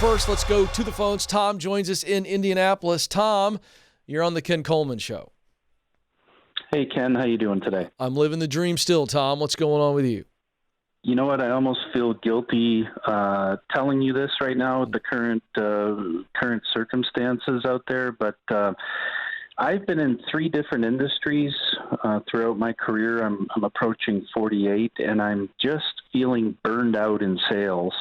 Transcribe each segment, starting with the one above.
first, let's go to the phones. Tom joins us in Indianapolis. Tom, you're on the Ken Coleman Show. Hey, Ken. How you doing today? I'm living the dream still, Tom. What's going on with you? You know what? I almost feel guilty telling you this right now with the current circumstances out there, but I've been in 3 different industries throughout my career. I'm approaching 48, and I'm just feeling burned out in sales.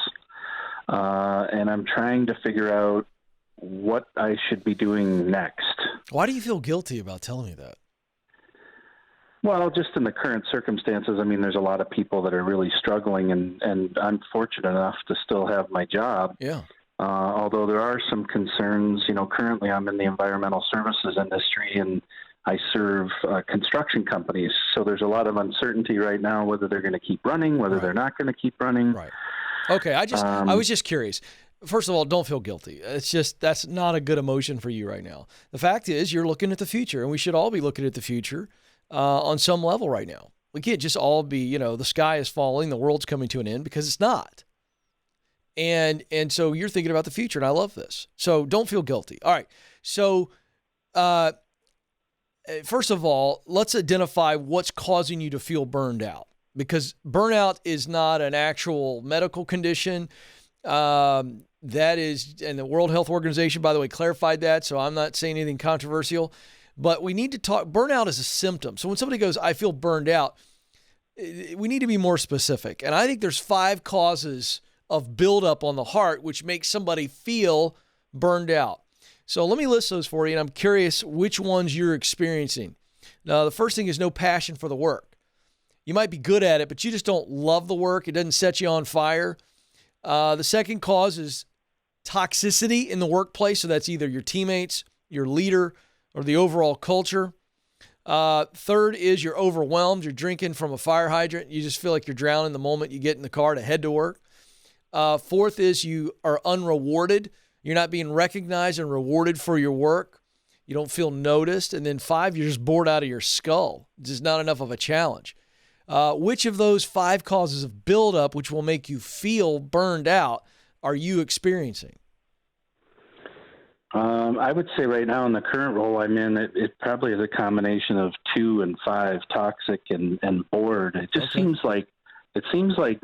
And I'm trying to figure out what I should be doing next. Why do you feel guilty about telling me that? Well, just in the current circumstances, I mean, there's a lot of people that are really struggling, and I'm fortunate enough to still have my job. Yeah. Although there are some concerns, currently I'm in the environmental services industry, and I serve construction companies. So there's a lot of uncertainty right now whether they're going to keep running, whether they're not going to keep running. Right. Okay. I was just curious. First of all, don't feel guilty. It's just, that's not a good emotion for you right now. The fact is you're looking at the future, and we should all be looking at the future on some level right now. We can't just all be, the sky is falling, the world's coming to an end, because it's not. And so you're thinking about the future, and I love this. So don't feel guilty. All right. So first of all, let's identify what's causing you to feel burned out, because burnout is not an actual medical condition. That is, and the World Health Organization, by the way, clarified that, so I'm not saying anything controversial. But we need to talk, burnout is a symptom. So when somebody goes, I feel burned out, we need to be more specific. And I think there's 5 causes of buildup on the heart which makes somebody feel burned out. So let me list those for you, and I'm curious which ones you're experiencing. Now, the first thing is no passion for the work. You might be good at it, but you just don't love the work. It doesn't set you on fire. The second cause is toxicity in the workplace. So that's either your teammates, your leader, or the overall culture. Third is you're overwhelmed. You're drinking from a fire hydrant. You just feel like you're drowning the moment you get in the car to head to work. Fourth is you are unrewarded. You're not being recognized and rewarded for your work. You don't feel noticed. And then 5, you're just bored out of your skull. It's just not enough of a challenge. Which of those 5 causes of buildup, which will make you feel burned out, are you experiencing? I would say right now in the current role I'm in, it probably is a combination of 2 and 5, toxic and bored. It just seems like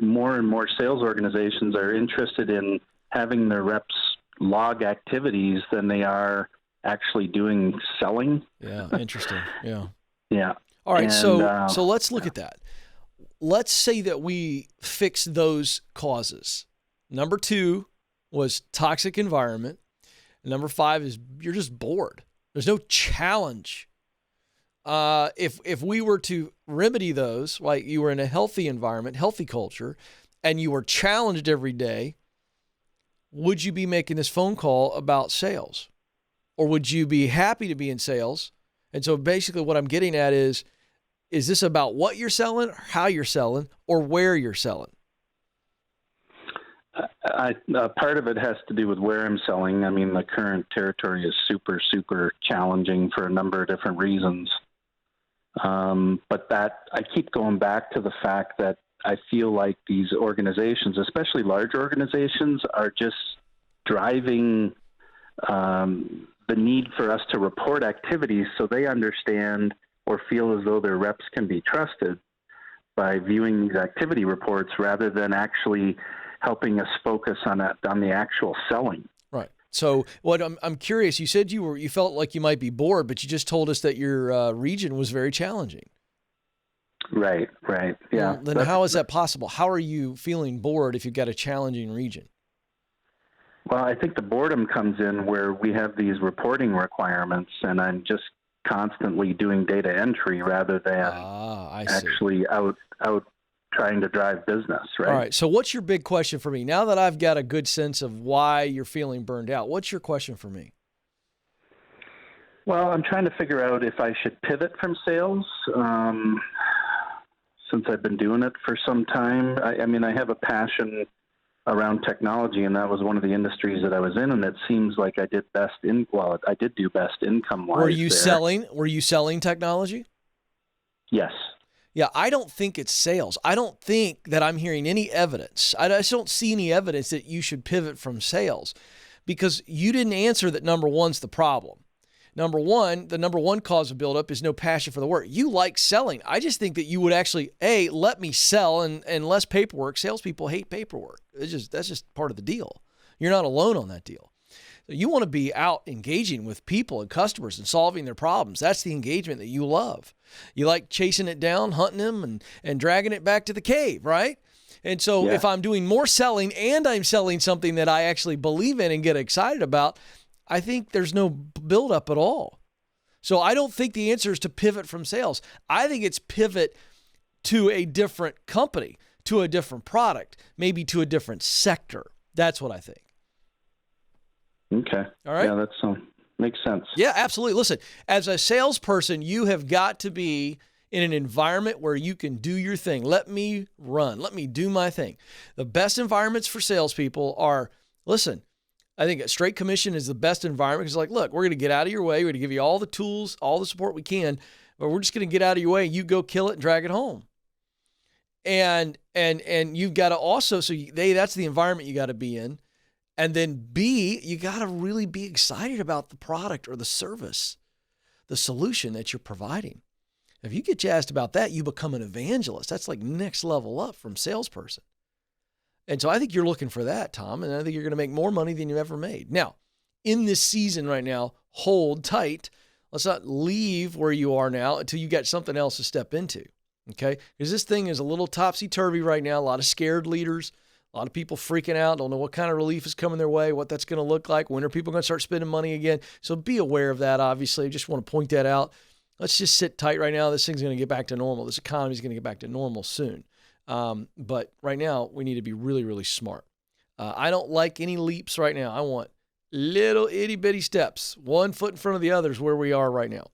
more and more sales organizations are interested in having their reps log activities than they are actually doing selling. Yeah, interesting. Yeah. Yeah. All right, so let's look at that. Let's say that we fix those causes. Number 2 was toxic environment. Number 5 is you're just bored. There's no challenge. If we were to remedy those, like you were in a healthy environment, healthy culture, and you were challenged every day, would you be making this phone call about sales? Or would you be happy to be in sales? And so basically what I'm getting at is this about what you're selling, how you're selling, or where you're selling? Part of it has to do with where I'm selling. I mean, the current territory is super, super challenging for a number of different reasons. But that I keep going back to the fact that I feel like these organizations, especially large organizations, are just driving the need for us to report activities so they understand or feel as though their reps can be trusted by viewing these activity reports rather than actually helping us focus on the actual selling. Right. So what I'm curious, you said you felt like you might be bored, but you just told us that your region was very challenging. Right. Yeah. Well, then how is that possible? How are you feeling bored if you've got a challenging region? Well, I think the boredom comes in where we have these reporting requirements, and I'm just constantly doing data entry rather than actually out trying to drive business, right? All right. So what's your big question for me? Now that I've got a good sense of why you're feeling burned out, what's your question for me? Well, I'm trying to figure out if I should pivot from sales since I've been doing it for some time. I mean, I have a passion around technology, and that was one of the industries that I was in, and it seems like I did best I did do best income-wise. Were you selling technology? Yes. Yeah, I don't think it's sales. I don't think that I'm hearing any evidence. I just don't see any evidence that you should pivot from sales, because you didn't answer that number one's the problem. Number one, the number one cause of buildup is no passion for the work. You like selling. I just think that you would actually, let me sell and less paperwork. Salespeople hate paperwork. That's just part of the deal. You're not alone on that deal. You want to be out engaging with people and customers and solving their problems. That's the engagement that you love. You like chasing it down, hunting them, and dragging it back to the cave, right? And so if I'm doing more selling and I'm selling something that I actually believe in and get excited about, I think there's no buildup at all. So I don't think the answer is to pivot from sales. I think it's pivot to a different company, to a different product, maybe to a different sector. That's what I think. Okay. All right. Yeah, that makes sense. Yeah, absolutely. Listen, as a salesperson, you have got to be in an environment where you can do your thing. Let me run. Let me do my thing. The best environments for salespeople are, listen, I think a straight commission is the best environment, because like, look, we're going to get out of your way. We're going to give you all the tools, all the support we can, but we're just going to get out of your way. You go kill it and drag it home. And you've got to also, that's the environment you got to be in. And then B, you got to really be excited about the product or the service, the solution that you're providing. If you get jazzed about that, you become an evangelist. That's like next level up from salesperson. And so I think you're looking for that, Tom, and I think you're going to make more money than you've ever made. Now, in this season right now, hold tight. Let's not leave where you are now until you got something else to step into, okay? Because this thing is a little topsy-turvy right now. A lot of scared leaders, a lot of people freaking out, don't know what kind of relief is coming their way, what that's going to look like, when are people going to start spending money again. So be aware of that, obviously. I just want to point that out. Let's just sit tight right now. This thing's going to get back to normal. This economy is going to get back to normal soon. But right now, we need to be really, really smart. I don't like any leaps right now. I want little itty bitty steps, one foot in front of the others where we are right now.